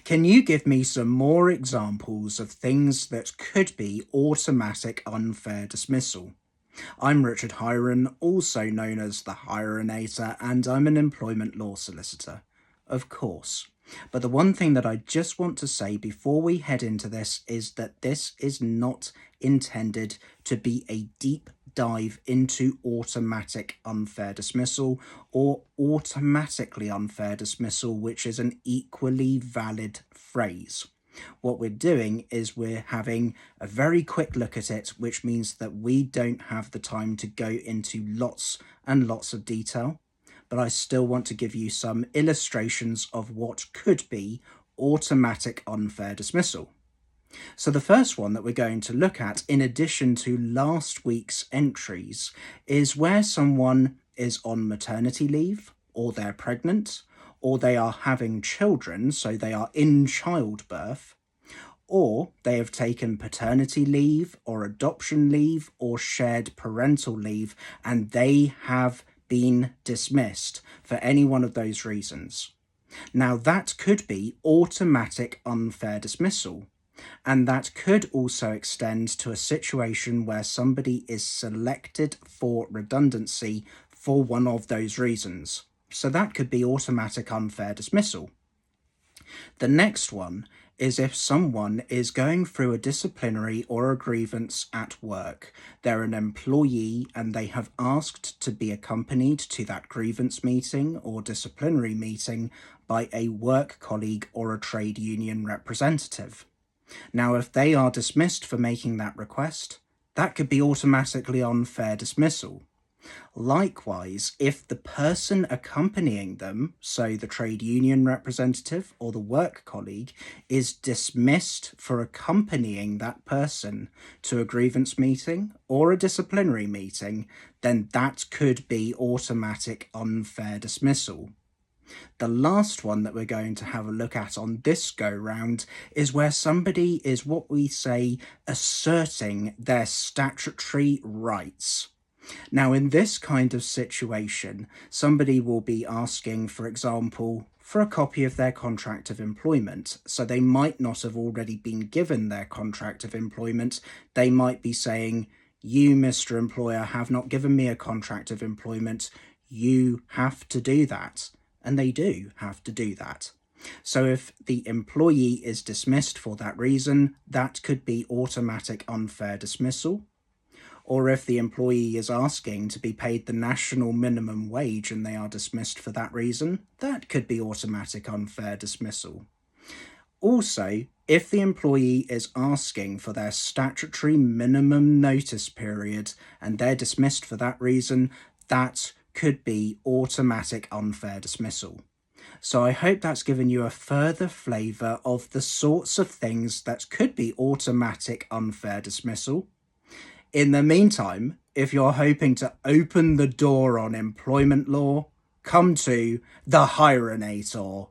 Can you give me some more examples of things that could be automatic unfair dismissal? I'm Richard Hiron, also known as the Hironator, and I'm an employment law solicitor. Of course. But the one thing that I just want to say before we head into this is that this is not intended to be a deep dive into automatic unfair dismissal or automatically unfair dismissal, which is an equally valid phrase. What we're doing is we're having a very quick look at it, which means that we don't have the time to go into lots and lots of detail, but I still want to give you some illustrations of what could be automatic unfair dismissal. So the first one that we're going to look at, in addition to last week's entries, is where someone is on maternity leave, or they're pregnant, or they are having children, so they are in childbirth, or they have taken paternity leave or adoption leave or shared parental leave, and they have been dismissed for any one of those reasons. Now that could be automatic unfair dismissal, and that could also extend to a situation where somebody is selected for redundancy for one of those reasons. So that could be automatic unfair dismissal. The next one is if someone is going through a disciplinary or a grievance at work. They're an employee and they have asked to be accompanied to that grievance meeting or disciplinary meeting by a work colleague or a trade union representative. Now, if they are dismissed for making that request, that could be automatically unfair dismissal. Likewise, if the person accompanying them, so the trade union representative or the work colleague, is dismissed for accompanying that person to a grievance meeting or a disciplinary meeting, then that could be automatic unfair dismissal. The last one that we're going to have a look at on this go-round is where somebody is what we say asserting their statutory rights. Now, in this kind of situation, somebody will be asking, for example, for a copy of their contract of employment. So they might not have already been given their contract of employment. They might be saying, "You, Mr. Employer, have not given me a contract of employment. You have to do that." And they do have to do that. So if the employee is dismissed for that reason, that could be automatic unfair dismissal. Or if the employee is asking to be paid the national minimum wage and they are dismissed for that reason, that could be automatic unfair dismissal. Also, if the employee is asking for their statutory minimum notice period and they're dismissed for that reason, that could be automatic unfair dismissal. So I hope that's given you a further flavour of the sorts of things that could be automatic unfair dismissal. In the meantime, if you're hoping to open the door on employment law, come to the Hironator.